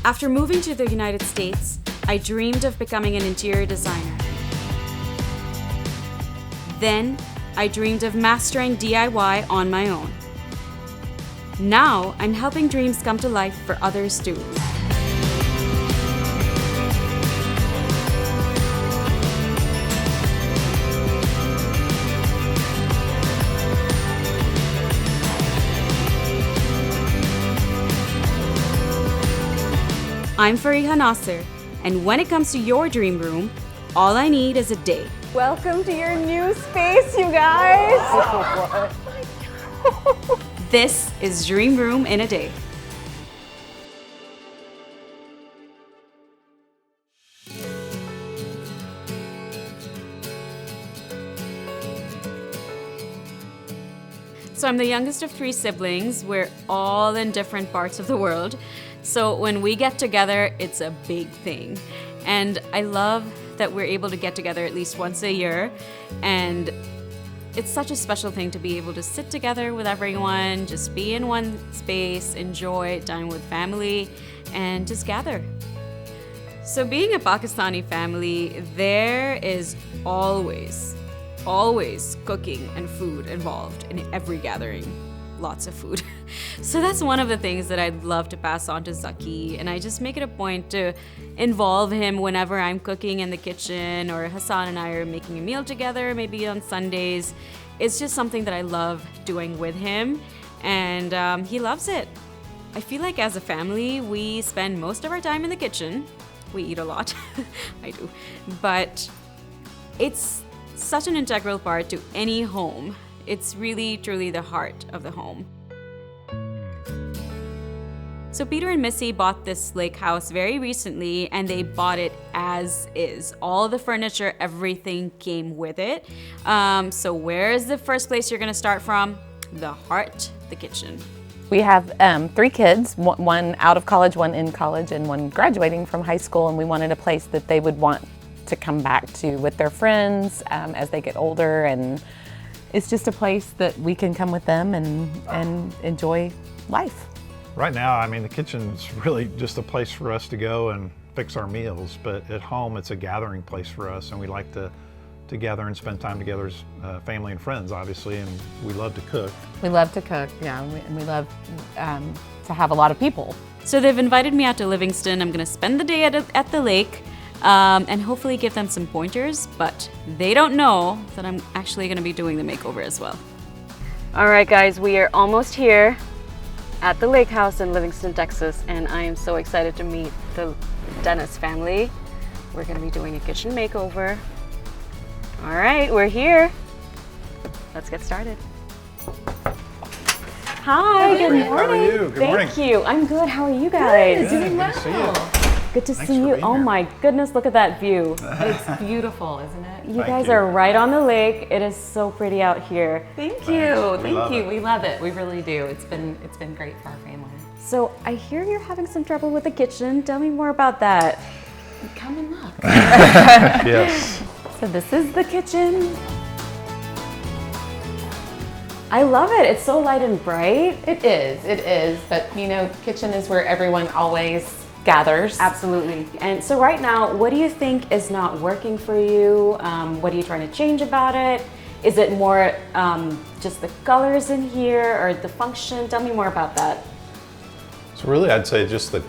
After moving to the United States, I dreamed of becoming an interior designer. Then, I dreamed of mastering DIY on my own. Now, I'm helping dreams come to life for others too. I'm Fariha Nasir, and when it comes to your dream room, all I need is a day. Welcome to your new space, you guys! This is Dream Room in a Day. So I'm the youngest of 3 siblings. We're all in different parts of the world. So when we get together, it's a big thing. And I love that we're able to get together at least once a year. And it's such a special thing to be able to sit together with everyone, just be in one space, enjoy time with family, and just gather. So being a Pakistani family, there is always cooking and food involved in every gathering. Lots of food. So that's one of the things that I'd love to pass on to Zaki, and I just make it a point to involve him whenever I'm cooking in the kitchen or Hassan and I are making a meal together, maybe on Sundays. It's just something that I love doing with him, and he loves it. I feel like as a family, we spend most of our time in the kitchen. We eat a lot. I do. But it's such an integral part to any home. It's really, truly the heart of the home. So Peter and Missy bought this lake house very recently, and they bought it as is. All the furniture, everything came with it. So where is the first place you're gonna start from? The heart, the kitchen. We have 3 kids, one out of college, one in college, and one graduating from high school, and we wanted a place that they would want to come back to with their friends as they get older, and it's just a place that we can come with them and enjoy life. Right now, I mean, the kitchen's really just a place for us to go and fix our meals, but at home it's a gathering place for us, and we like to gather and spend time together as family and friends, obviously, and we love to cook. We love to cook, yeah, and we love to have a lot of people. So they've invited me out to Livingston. I'm gonna spend the day at the lake and hopefully give them some pointers, but they don't know that I'm actually gonna be doing the makeover as well. All right, guys, we are almost here at the lake house in Livingston, Texas, and I am so excited to meet the Dennis family. We're gonna be doing a kitchen makeover. All right, we're here. Let's get started. Hi, good morning. How are you? Good morning. Thank you. I'm good. How are you guys? Good, doing well. Good to see you. Good to Thanks see for you. being Oh here. my goodness, look at that view. It's beautiful, isn't it? You Thank guys you. are right on the lake. It is so pretty out here. Thank We you, love thank you. it. We love it. We really do. It's been great for our family. So I hear you're having some trouble with the kitchen. Tell me more about that. Come and look. Yes. So this is the kitchen. I love it. It's so light and bright. It is. But you know, kitchen is where everyone always gathers. Absolutely. And so right now, what do you think is not working for you? What are you trying to change about it? Is it more just the colors in here or the function? Tell me more about that. So really, I'd say just the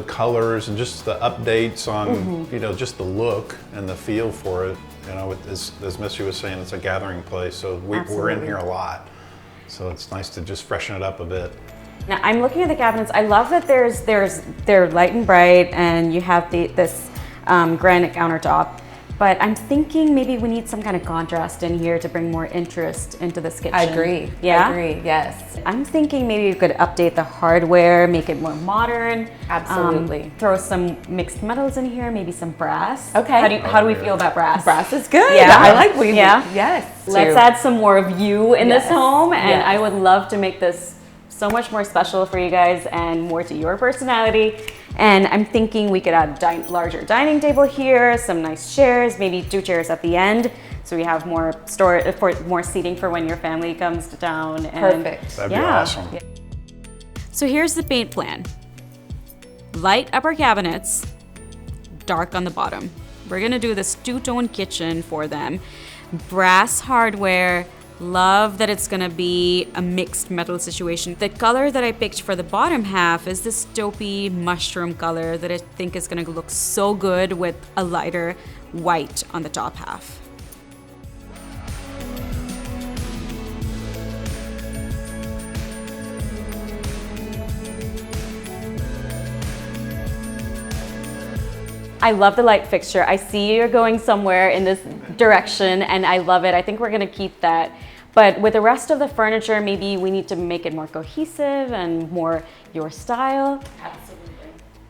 colors and just the updates on just the look and the feel for it. You know, as Missy was saying, it's a gathering place, so we're in here a lot. So it's nice to just freshen it up a bit. Now I'm looking at the cabinets. I love that they're light and bright, and you have this granite countertop. But I'm thinking maybe we need some kind of contrast in here to bring more interest into this kitchen. I agree. Yeah? I agree, yes. I'm thinking maybe you could update the hardware, make it more modern. Absolutely. Throw some mixed metals in here, maybe some brass. Okay. How do we feel about brass? Brass is good. Yeah. I like we Yeah. Yes. Let's add some more of you in this Yes. home, and Yes. I would love to make this so much more special for you guys and more to your personality. And I'm thinking we could add larger dining table here, some nice chairs, maybe 2 chairs at the end, so we have more more seating for when your family comes to town. And Perfect. That'd be awesome. So here's the paint plan. Light upper cabinets, dark on the bottom. We're gonna do this two-tone kitchen for them. Brass hardware. Love that it's gonna be a mixed metal situation. The color that I picked for the bottom half is this taupey mushroom color that I think is gonna look so good with a lighter white on the top half. I love the light fixture. I see you're going somewhere in this direction and I love it. I think we're gonna keep that. But with the rest of the furniture, maybe we need to make it more cohesive and more your style. Absolutely.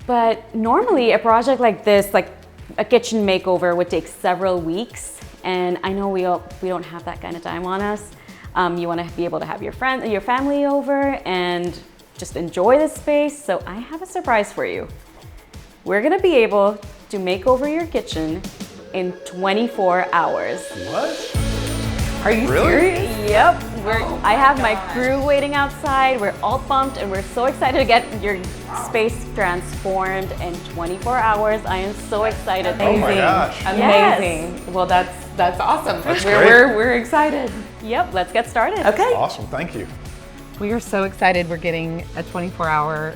But normally a project like this, like a kitchen makeover, would take several weeks. And I know we don't have that kind of time on us. You wanna be able to have your family over and just enjoy the space. So I have a surprise for you. We're gonna be able to make over your kitchen in 24 hours. What? Are you Really? serious? Yep. I have my gosh. crew waiting outside. We're all pumped and we're so excited to get your space transformed in 24 hours. I am so excited. Oh my gosh. Amazing. Yes. Well, that's awesome. That's great. We're excited. Yep, let's get started. Okay. Awesome, thank you. We are so excited. We're getting a 24-hour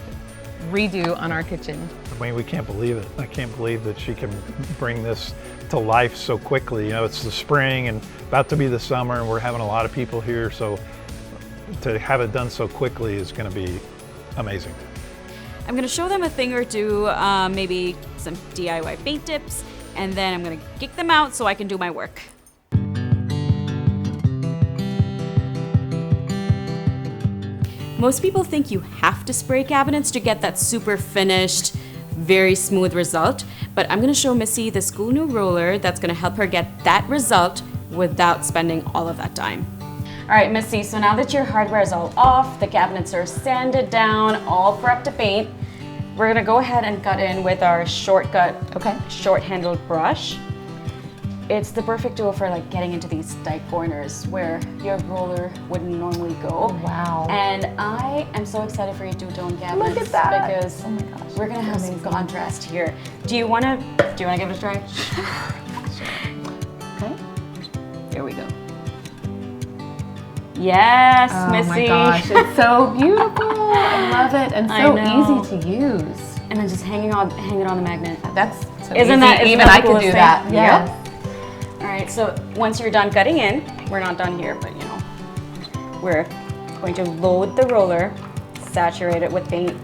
redo on our kitchen. I mean, we can't believe it. I can't believe that she can bring this to life so quickly. You know, it's the spring and about to be the summer, and we're having a lot of people here, so to have it done so quickly is going to be amazing. I'm gonna show them a thing or two, maybe some DIY paint tips, and then I'm gonna kick them out so I can do my work. Most people think you have to spray cabinets to get that super finished, very smooth result, but I'm gonna show Missy this cool new roller that's gonna help her get that result without spending all of that time. All right, Missy, so now that your hardware is all off, the cabinets are sanded down, all prepped to paint, we're gonna go ahead and cut in with our shortcut, short-handled brush. It's the perfect tool for like getting into these tight corners where your roller wouldn't normally go. Oh, wow. And I am so excited for your two-tone cabinets. Look at that. Because Oh my gosh, we're gonna have amazing. some contrast here. Do you wanna give it a try? Okay. Here we go. Yes, Oh Missy. my gosh, it's so beautiful. I love it and I so know. easy to use. And then just hang it on the magnet. That's so Isn't easy. that Even the I could coolest do thing? that. Yep. Yes. All right, so once you're done cutting in, we're not done here, but you know, we're going to load the roller, saturate it with paint,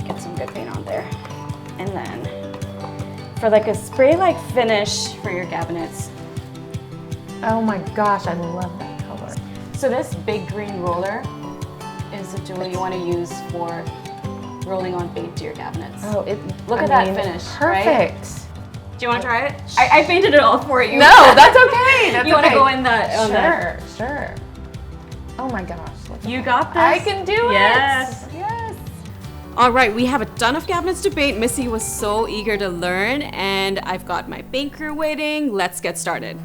get some good paint on there. And then for like a spray-like finish for your cabinets. Oh my gosh, I love that color. So this big green roller is the tool you want to use for rolling on paint to your cabinets. Oh, Look at that finish, right? Perfect. Do you want to try it? I painted it all for you. No, that's okay. That's You want to okay. go in the Sure. Oh my gosh. You got this. I can do Yes. it. Yes. All right, we have a ton of cabinets to paint. Missy was so eager to learn, and I've got my paint crew waiting. Let's get started.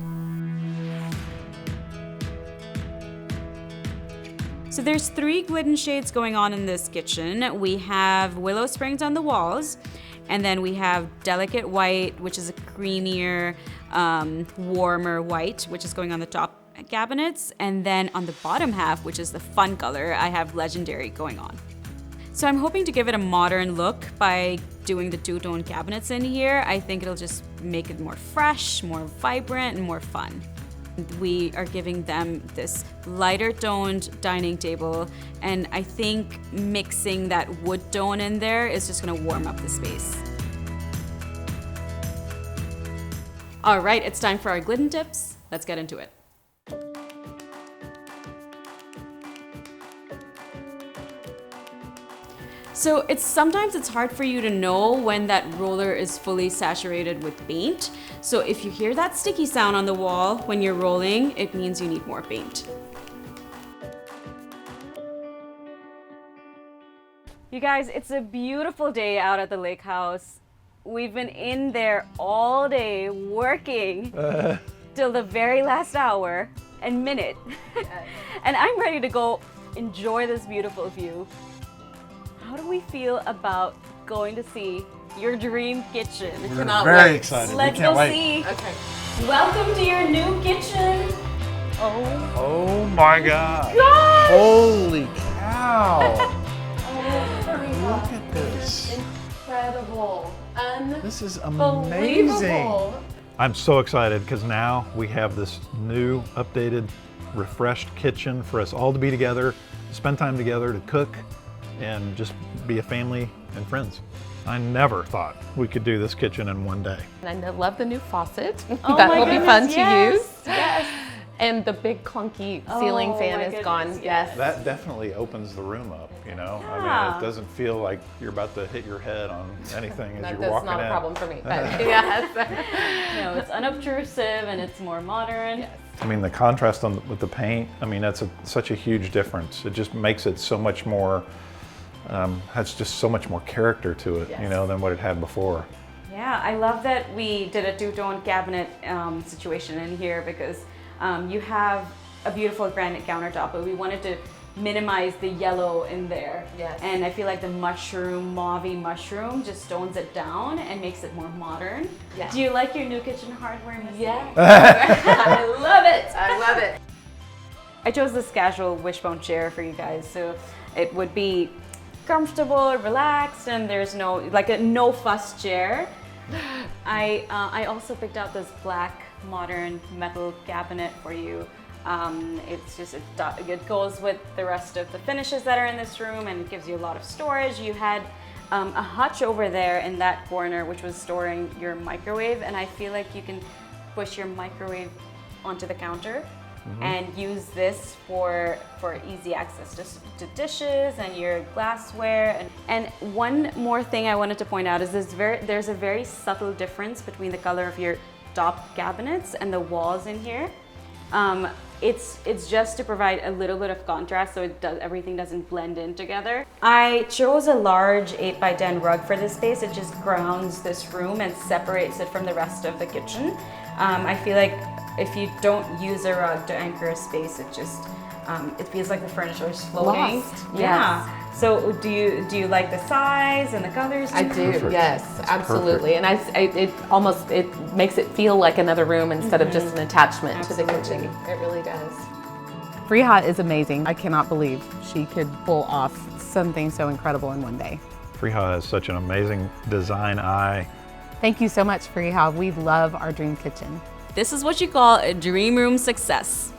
So there's 3 glidden shades going on in this kitchen. We have willow springs on the walls, and then we have delicate white, which is a creamier, warmer white, which is going on the top cabinets. And then on the bottom half, which is the fun color, I have legendary going on. So I'm hoping to give it a modern look by doing the two-tone cabinets in here. I think it'll just make it more fresh, more vibrant, and more fun. We are giving them this lighter toned dining table, and I think mixing that wood tone in there is just gonna warm up the space. All right, it's time for our glidden tips. Let's get into it. So sometimes it's hard for you to know when that roller is fully saturated with paint. So if you hear that sticky sound on the wall when you're rolling, it means you need more paint. You guys, it's a beautiful day out at the lake house. We've been in there all day working till the very last hour and minute. And I'm ready to go enjoy this beautiful view. How do we feel about going to see your dream kitchen. We're very excited. Let's we can't go wait. see. Okay. Welcome to your new kitchen. Oh my God. Holy cow. Look at this. Incredible. This is amazing. Unbelievable. I'm so excited because now we have this new, updated, refreshed kitchen for us all to be together, spend time together, to cook, and just be a family and friends. I never thought we could do this kitchen in one day. And I love the new faucet. Oh That my will be goodness, fun to yes, use. Yes. And the big clunky ceiling Oh fan my is goodness, gone. yes. That definitely opens the room up, you know? I mean, Yeah. it doesn't feel like you're about to hit your head on anything as That's you're walking in. not a problem for me, but yes. No, it's unobtrusive and it's more modern. Yes. I mean, the contrast with the paint, I mean, that's such a huge difference. It just makes it so much more, has just so much more character to it, you know, than what it had before. Yeah, I love that we did a two-tone cabinet situation in here because you have a beautiful granite countertop, but we wanted to minimize the yellow in there. Yes. And I feel like the mushroom, mauve-y mushroom just tones it down and makes it more modern. Yes. Do you like your new kitchen hardware, Missy? Yeah. I love it. I love it. I chose this casual wishbone chair for you guys, so it would be comfortable, relaxed, and there's no, like a no fuss chair. I also picked out this black modern metal cabinet for you. It's just, it goes with the rest of the finishes that are in this room and it gives you a lot of storage. You had a hutch over there in that corner which was storing your microwave, and I feel like you can push your microwave onto the counter and use this for easy access to dishes and your glassware. And one more thing I wanted to point out is there's a very subtle difference between the color of your top cabinets and the walls in here. It's just to provide a little bit of contrast so everything doesn't blend in together. I chose a large 8x10 rug for this space. It just grounds this room and separates it from the rest of the kitchen. I feel like if you don't use a rug to anchor a space, it feels like the furniture is floating. Lost, Yeah. So do you like the size and the colors? I do, Perfect. yes, absolutely. And it makes it feel like another room instead of just an attachment to the kitchen. It really does. Fariha is amazing. I cannot believe she could pull off something so incredible in one day. Fariha has such an amazing design eye. Thank you so much, Fariha. We love our dream kitchen. This is what you call a dream room success.